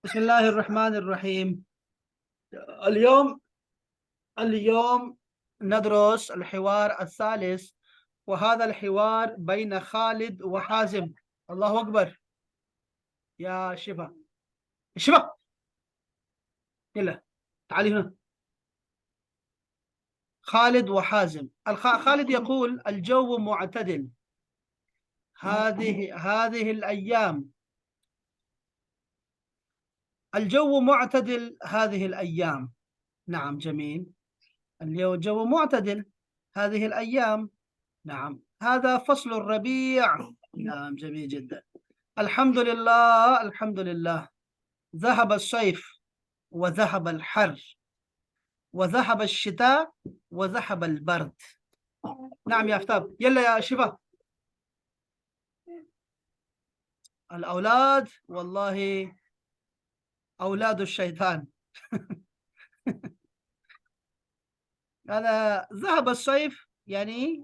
بسم الله الرحمن الرحيم. اليوم ندرس الحوار الثالث، وهذا الحوار بين خالد وحازم. الله أكبر يا شفا. شفا يلا تعالي هنا. خالد وحازم. خالد يقول الجو معتدل هذه الأيام. الجو معتدل هذه الأيام. نعم جميل. الجو معتدل هذه الأيام. نعم هذا فصل الربيع. نعم جميل جدا. الحمد لله الحمد لله. ذهب الصيف وذهب الحر وذهب الشتاء وذهب البرد. نعم يا أفتاب يلا يا شباب. الأولاد والله أولاد الشيطان. هذا ذهب الصيف يعني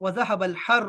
وذهب الحر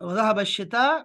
وذهب الشتاء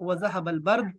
وذهب البرد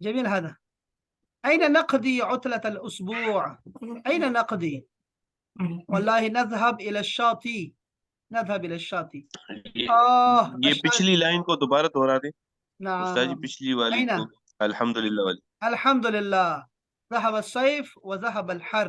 جميل. هذا أين نقضي عطلة الأسبوع؟ أين نقضي؟ والله نذهب إلى الشاطئ. نذهب إلى الشاطئ. یہ یہ أستاذ پچھلی لائن کو دوبارہ دہرا دیں استاد جی، نعم. پچھلی والی أين؟ کو الحمدللہ والی. الحمد لله. ذهب الصيف وذهب الحر.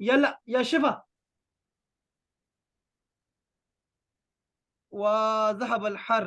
يلا يا شفا. وذهب الحر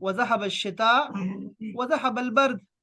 وذهب الشتاء وذهب البرد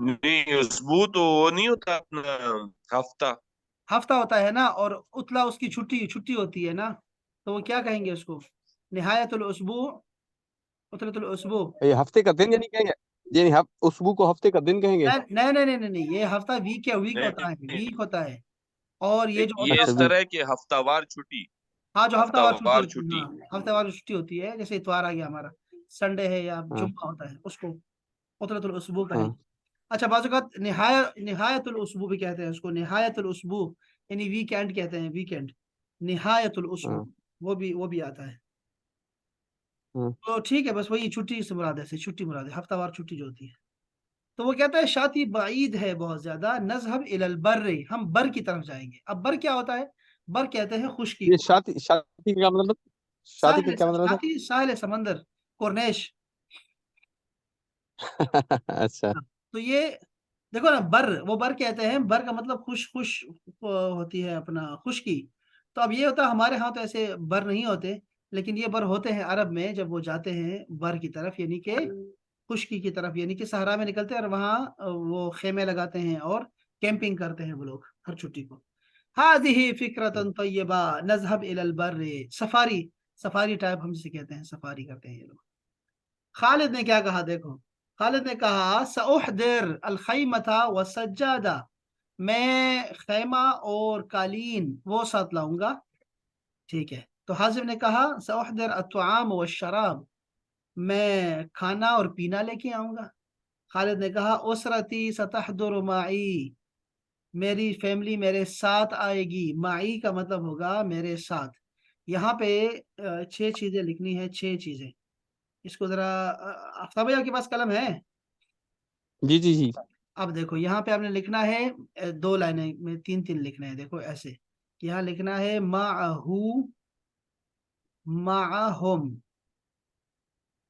نہیں اسبو تو وہ نہیں ہوتا اپنا ہفتہ. ہفتہ ہوتا ہے نا, اور اتلا اس کی چھٹی ہوتی ہے نا, تو وہ کیا کہیں گے اس کو؟ نہایت الاسبوع. اتلت الاسبوع. یہ ہفتے کا دن یعنی کہیں گے. یعنی اسبو کو ہفتے کا دن کہیں گے. نہیں نہیں نہیں نہیں, یہ ہفتہ ویک ہوتا ہے, ویک ہوتا ہے. اور یہ جو یہ اچھا اس طرح ہے کہ ہفتہ وار چھٹی. ہاں جو ہفتہ وار چھٹی وار ہوتی ہے, چھٹی. ہاں ہفتہ وار چھٹی ہوتی ہے, جیسے اتوار آ گیا ہمارا, سنڈے ہے یا ہاں جمعہ ہوتا ہے, اس کو اتلت الاسبوع کہیں ہاں گے. اچھا بعض اوقات نہایت الاسبوع بھی کہتے ہیں اس کو, نہایت الاسبوع یعنی ویکینڈ کہتے ہیں, ویکینڈ. نہایت الاسبوع ہاں وہ بھی آتا ہے. ہاں. تو ٹھیک ہے, بس وہی چھٹی سے مراد ہے, چھٹی مراد ہے, ہفتہ وار چھٹی جو ہوتی ہے. تو وہ کہتا ہے شاطی بعید ہے بہت زیادہ. نذهب الى البر, ہم بر کی طرف جائیں گے. اب بر کیا ہوتا ہے؟ بر کہتے ہیں خشکی یہ کو. شاتی کا کیا مطلب. شاتی کا کیا مطلب شاطی ساحل سمندر, کورنیش. ہے. اچھا تو یہ دیکھو نا, بر وہ بر کہتے ہیں, بر کا مطلب خوش ہوتی ہے اپنا خشکی. تو اب یہ ہوتا ہے ہمارے ہاں تو ایسے بر نہیں ہوتے, لیکن یہ بر ہوتے ہیں عرب میں, جب وہ جاتے ہیں بر کی طرف یعنی کہ خشکی کی طرف, یعنی کہ صحرا میں نکلتے ہیں اور وہاں وہ خیمے لگاتے ہیں اور کیمپنگ کرتے ہیں وہ لوگ ہر چھٹی کو. هذه فکرۃ طیبہ نذهب الى البر. سفاری ٹائپ ہم جسے کہتے ہیں, سفاری کرتے ہیں یہ لوگ. خالد نے کیا کہا دیکھو, خالد نے کہا سأحضر الخیمۃ والسجادہ. میں خیمہ اور قالین وہ ساتھ لاؤں گا. ٹھیک ہے. تو حازم نے کہا سأحضر الطعام والشراب. میں کھانا اور پینا لے کے آؤں گا. خالد نے کہا اسرتی ستحضر معی. میری فیملی میرے ساتھ آئے گی. معی کا مطلب ہوگا میرے ساتھ. یہاں پہ 6 چیزیں لکھنی ہے, 6 چیزیں. اس کو ذرا آفتاب بھائی آپ کے پاس قلم ہے؟ جی جی جی. اب دیکھو یہاں پہ آپ نے لکھنا ہے 2 لائنیں میں 3 لکھنا ہے. دیکھو ایسے یہاں لکھنا ہے معہو معہم.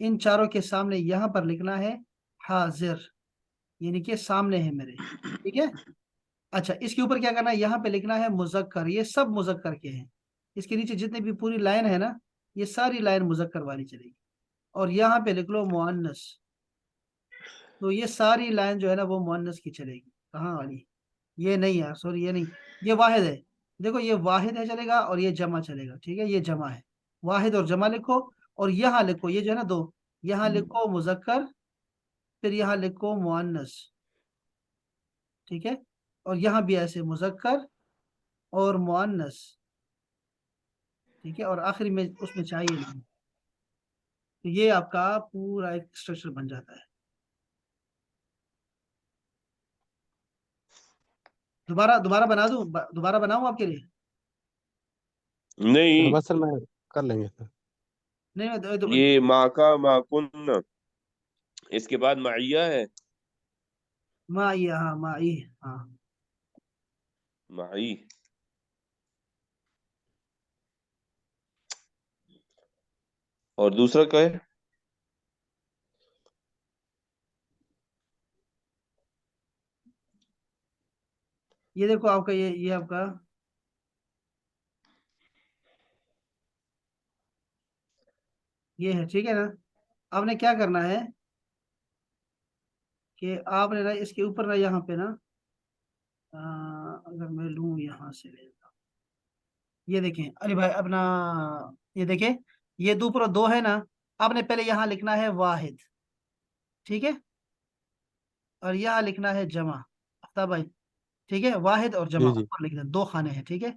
ان چاروں کے سامنے یہاں پر لکھنا ہے حاضر، یعنی کہ سامنے ہے میرے، ٹھیک ہے۔ اچھا اس کے اوپر کیا کرنا ہے، یہاں پہ لکھنا ہے مذکر، یہ سب مذکر کے ہیں، اس کے نیچے جتنے بھی پوری لائن ہے نا یہ ساری لائن مذکر والی چلے گی، اور یہاں پہ لکھ لو مؤنث، تو یہ ساری لائن جو ہے نا وہ مؤنث کی چلے گی۔ کہاں والی، یہ نہیں یار سوری، یہ نہیں، یہ واحد ہے، دیکھو یہ واحد ہے چلے گا، اور یہ جمع چلے گا، ٹھیک ہے، یہ جمع ہے، واحد اور جمع لکھو، اور یہاں لکھو یہ جو ہے نا دو، یہاں لکھو مذکر، پھر یہاں لکھو مؤنث، ٹھیک ہے، اور یہاں بھی ایسے مذکر اور مؤنث، ٹھیک ہے، اور آخری میں اس میں چاہیے نہیں، تو یہ آپ کا پورا ایک اسٹرکچر بن جاتا ہے۔ دوبارہ بنا دوں، دوبارہ بناؤں آپ کے لیے؟ نہیں، بس سر میں کر لیں گے سر۔ نہیں میں یہ ماں کا ماں کن، اس کے بعد معیہ ہے، مائی، ہاں مائی، ہاں معی، اور دوسرا کیا ہے؟ یہ دیکھو آپ کا یہ آپ کا یہ ہے، ٹھیک ہے نا۔ آپ نے کیا کرنا ہے کہ آپ نے نا اس کے اوپر نا یہاں پہ نا اگر میں لوں یہاں سے لیتا، یہ دیکھیں علی بھائی اپنا، یہ دیکھیں یہ دو پر دو ہے نا، آپ نے پہلے یہاں لکھنا ہے واحد، ٹھیک ہے، اور یہاں لکھنا ہے جمع، آفتاب بھائی، ٹھیک ہے، واحد اور جمع جی جی اوپر لکھ دیں، دو خانے ہیں، ٹھیک ہے،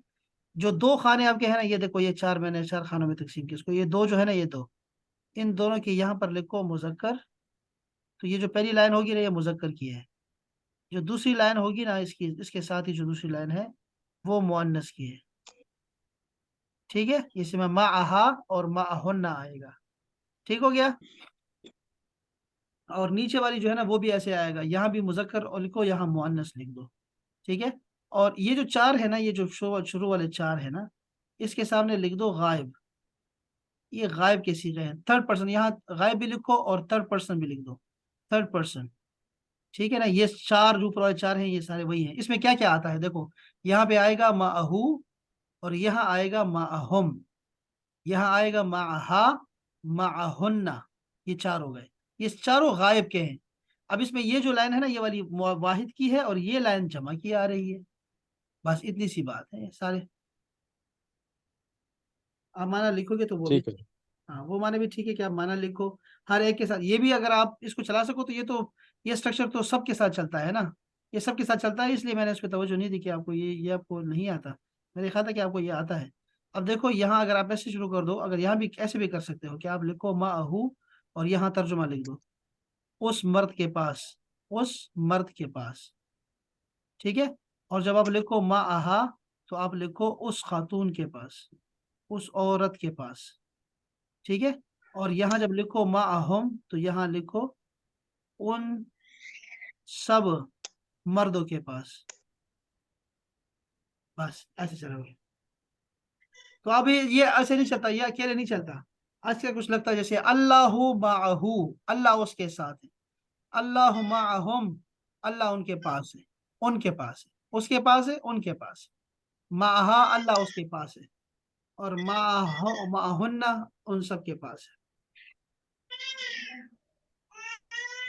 جو دو خانے آپ کے ہیں نا یہ دیکھو، یہ چار میں نے چار خانوں میں تقسیم کی اس کو، یہ دو جو ہے نا یہ دو، ان دونوں کی یہاں پر لکھو مذکر، تو یہ جو پہلی لائن ہوگی نا یہ مذکر کی ہے، جو دوسری لائن ہوگی نا اس کے ساتھ ہی جو دوسری لائن ہے وہ مؤنث کی ہے، ٹھیک ہے، اس میں معہا اور معہن آئے گا، ٹھیک ہو گیا، اور نیچے والی جو ہے نا وہ بھی ایسے آئے گا، یہاں بھی مذکر اور لکھو، یہاں مؤنث لکھ دو، ٹھیک ہے، اور یہ جو چار ہے نا، یہ جو شروع والے چار ہے نا، اس کے سامنے لکھ دو غائب، یہ غائب کے صیغے ہیں، تھرڈ پرسن، یہاں غائب بھی لکھو اور تھرڈ پرسن بھی لکھ دو، تھرڈ پرسن، ٹھیک ہے نا، یہ چار جو اوپر والے چار ہیں یہ سارے وہی ہیں، اس میں کیا کیا آتا ہے دیکھو، یہاں پہ آئے گا معہو، اور یہاں آئے گا معہم، یہاں آئے گا معہا، معہن، یہ چار ہو گئے، یہ چاروں غائب کے ہیں۔ اب اس میں یہ جو لائن ہے نا یہ والی واحد کی ہے، اور یہ لائن جمع کی آ رہی ہے، بس اتنی سی بات ہے، سارے آپ مانا لکھو گے تو وہ بھی، ٹھیک ہے ہاں وہ مانے بھی ٹھیک ہے کہ آپ مانا لکھو ہر ایک کے ساتھ، یہ بھی اگر آپ اس کو چلا سکو تو یہ اسٹرکچر تو سب کے ساتھ چلتا ہے نا، یہ سب کے ساتھ چلتا ہے، اس لیے میں نے اس پہ توجہ نہیں دی کہ آپ کو یہ آپ کو نہیں آتا، میں نے دیکھا تھا کہ آپ کو یہ آتا ہے۔ اب دیکھو یہاں اگر آپ ایسے شروع کر دو، اگر یہاں بھی ایسے بھی کر سکتے ہو کہ آپ لکھو معہو، اور یہاں ترجمہ لکھ دو، اس مرد کے پاس، اس مرد کے پاس، ٹھیک ہے، اور جب آپ لکھو معہا تو آپ لکھو اس خاتون کے پاس، اس عورت کے پاس، ٹھیک ہے، اور یہاں جب لکھو معہم تو یہاں لکھو ان سب مردوں کے پاس، بس ایسے چلو گے، تو اب یہ ایسے نہیں چلتا، یہ اکیلے نہیں چلتا، آج کل کچھ لگتا ہے جیسے اللہ معہو، اللہ اس کے ساتھ ہے، اللہ معہم، اللہ ان کے پاس ہے، ان کے پاس ہے، اس کے پاس ہے، ان کے پاس ہے، معہا اللہ اس کے پاس ہے، اور معہن ان سب کے پاس ہے،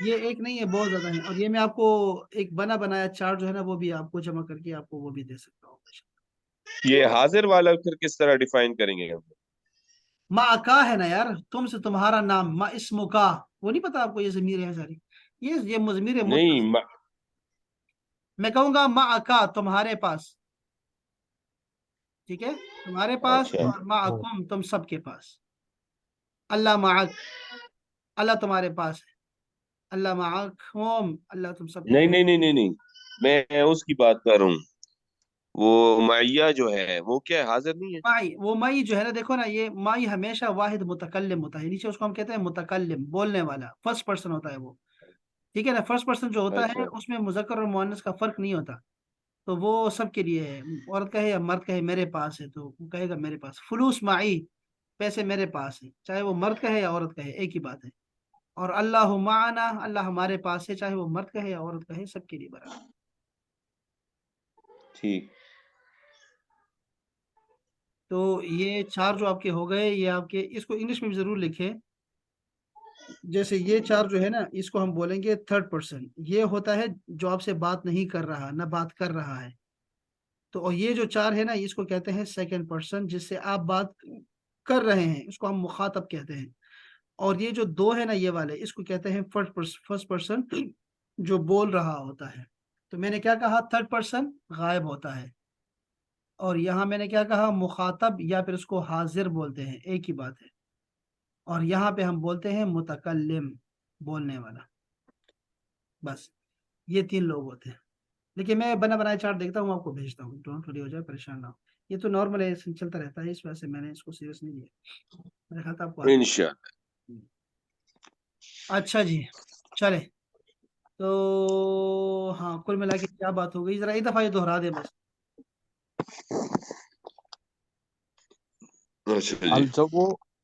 یہ ایک نہیں ہے بہت زیادہ ہے، اور یہ میں آپ کو ایک بنا بنایا چارٹ جو ہے نا وہ بھی آپ کو جمع کر کے آپ کو وہ بھی دے سکتا ہوں۔ یہ حاضر والا پھر کس طرح ڈیفائن کریں گے ہم؟ ما کا ہے نا یار، تم سے تمہارا نام، ما اسم کا، وہ نہیں پتا آپ کو، یہ ضمیر ہے ساری، یہ ضمیر نہیں، متصل، میں کہوں گا ما کا تمہارے پاس، ٹھیک ہے، تمہارے پاس، اچھا، اور ہاں معکم تم سب کے پاس، اللہ معک، اللہ تمہارے پاس ہے، اللہ معکم اللہ تم سب کے نہیں پاس، نہیں نہیں نہیں نہیں، میں اس کی بات کر رہا ہوں، وہ معیہ جو ہے وہ کیا ہے، حاضر نہیں ہے؟ مائی، وہ مائی جو ہے نا دیکھو نا، یہ مائی ہمیشہ واحد متکلم ہوتا ہے، نیچے اس کو ہم کہتے ہیں متکلم، بولنے والا، فرسٹ پرسن ہوتا ہے وہ، ٹھیک ہے نا، فرسٹ پرسن جو ہوتا ہے اچھا، اس میں مذکر اور مؤنث کا فرق نہیں ہوتا، تو وہ سب کے لیے ہے، عورت کہے یا مرد کہے میرے پاس ہے تو کہے گا میرے پاس، فلوس معی، پیسے میرے پاس ہے، چاہے وہ مرد کہے یا عورت کہے ایک ہی بات ہے، اور اللہ معنا، اللہ ہمارے پاس ہے، چاہے وہ مرد کہے یا عورت کہے، سب کے لیے برابر۔ ٹھیک۔ تو یہ 4 جو آپ کے ہو گئے، یہ آپ کے، اس کو انگلش میں بھی ضرور لکھیں۔ جیسے یہ 4 جو ہے نا، اس کو ہم بولیں گے تھرڈ پرسن، یہ ہوتا ہے جو آپ سے بات نہیں کر رہا، نہ بات کر رہا ہے۔ تو اور یہ جو 4 ہے نا، اس کو کہتے ہیں سیکنڈ پرسن، جس سے آپ بات کر رہے ہیں، اس کو ہم مخاطب کہتے ہیں۔ اور یہ جو 2 ہے نا، یہ والے، اس کو کہتے ہیں فرسٹ پرسن، جو بول رہا ہوتا ہے۔ تو میں نے کیا کہا؟ تھرڈ پرسن غائب ہوتا ہے، اور یہاں میں نے کیا کہا؟ مخاطب، یا پھر اس کو حاضر بولتے ہیں، ایک ہی بات ہے۔ اور یہاں پہ ہم بولتے ہیں متکلم، بولنے والا۔ بس یہ 3 لوگ ہوتے ہیں۔ لیکن میں بنا بنایا چارٹ دیکھتا ہوں، آپ کو بھیجتا ہوں، ڈونٹ وری، ہو جائے پریشان نہ ہو۔ یہ تو نارمل ہے، چلتا رہتا ہے، اس وجہ سے میں نے اس کو سیریس نہیں لیا، میرے خیال تھا آپ کو آتا انشاءاللہ۔ ہے۔ اچھا جی، چلے تو ہاں، کل ملا کے کیا بات ہو گئی، ذرا ایک دفعہ یہ دہرا دے بس۔ اچھا جی۔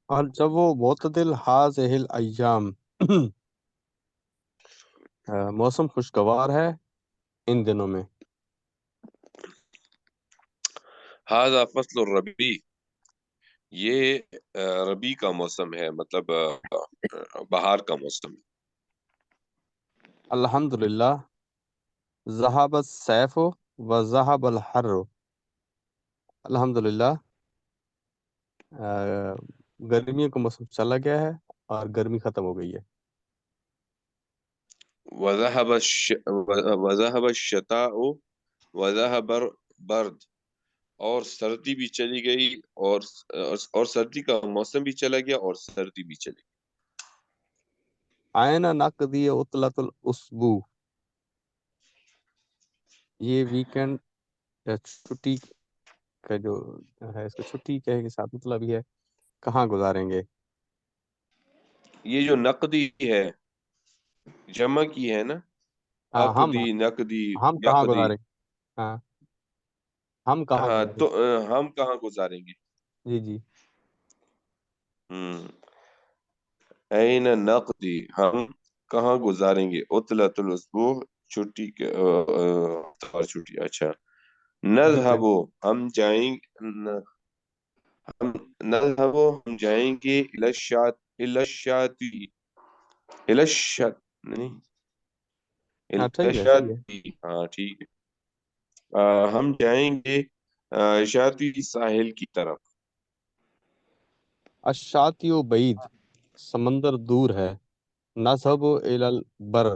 الجو معتدل هذه الأيام موسم خوشگوار ہے ان دنوں میں۔ هذا فصل الربیع، یہ ربیع کا موسم ہے، مطلب بہار کا موسم۔ الحمدللہ ذهب السیف و ذهب الحر، الحمدللہ گرمیوں کا موسم چلا گیا ہے اور گرمی ختم ہو گئی ہے۔ وذهب الشتاء وذهب البرد، اور سردی بھی چلی گئی، اور سردی کا موسم بھی چلا گیا، اور سردی بھی چلی گئی۔ عین نقدی عطلۃ الاسبوع، یہ ویکینڈ یا چھٹی کا جو ہے، اس کو چھٹی کہے کے ساتھ مطلب بھی ہے، کہاں گزاریں گے؟ یہ جو نقدی ہے، جمع کی ہے نا، ہاں، عقدی، نقدی، ہم کہاں یقدی۔ گزاریں گے؟ ہاں، ہم کہاں ہاں، گزاریں تو گے؟ ہم کہاں گزاریں گے؟ جی جی، این نقدی، ہم کہاں گزاریں گے؟ عطلۃ الاسبوع، چھٹی کے اتوار چھٹی۔ اچھا، نذهب، ویکینڈ۔ ہم جائیں، ہم نذهب، ہم جائیں گے، الی الشاطئ، الی الشاطئ، نہیں، الی ہاں صحیح ہے، صحیح ہے۔ الشاطئ، ہاں ٹھیک ہے۔ ہم جائیں گے شاطئ، ساحل کی طرف۔ الشاطئ بعید، سمندر دور ہے۔ نذهب الی البر،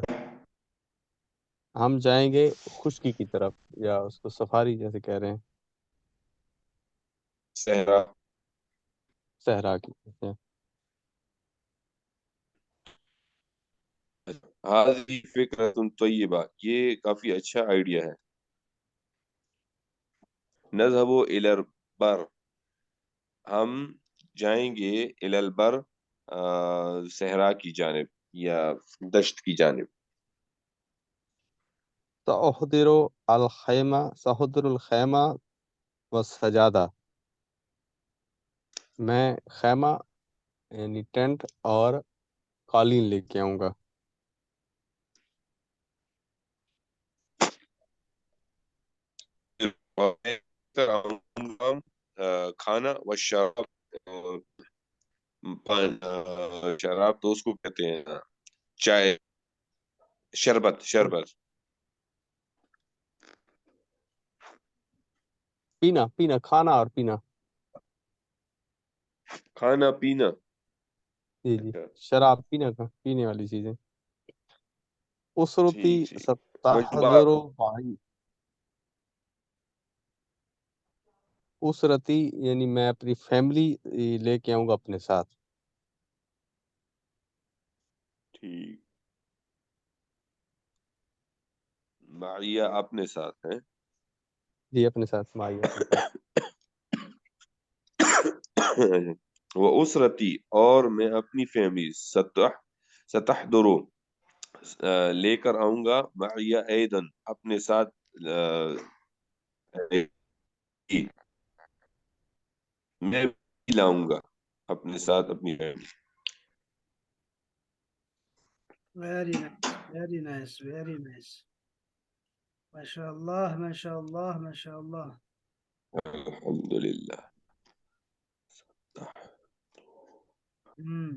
ہم جائیں گے خشکی کی طرف، یا اس کو سفاری جیسے کہہ رہے ہیں، صحرا۔ صحرا کی کہتے ہیں۔ هذه فکرۃ طیبہ، یہ کافی اچھا آئیڈیا ہے۔ نذهب الی البر، ہم جائیں گے الی البر، صحرا کی جانب یا دشت کی جانب۔ سأحضر الخیمہ والسجادہ، میں خیمہ یعنی ٹینٹ اور قالین لے کے آؤں گا۔ اور میں پھر آؤں گا کھانا و شراب، شراب تو اس کو کہتے ہیں چائے، شربت، شربت، پینا، پینا، کھانا اور پینا۔ کھانا پینا۔ جی جی، اچھا، شراب پینا کا، پینے والی چیزیں۔ اسرتی ٹھیک ٹھیک۔ ستحضر مشروبات۔ معی، اسرتی یعنی میں اپنی فیملی لے کے آؤں گا اپنے ساتھ۔ ٹھیک، معیہ اپنے ساتھ ہیں۔ جی اپنے ساتھ، مائی اپنے ساتھ۔ وہ اسرتی، اور میں اپنی فیملی، ستحضر، لے کر آؤں گا، معیہ ایدن، اپنے ساتھ، میں بھی لاؤں گا اپنے ساتھ اپنی family. Very nice, very nice, very nice. ماشاء الله ما شاء الله ما شاء الله. الحمد لله. مم.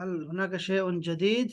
هل هناك شيء جديد؟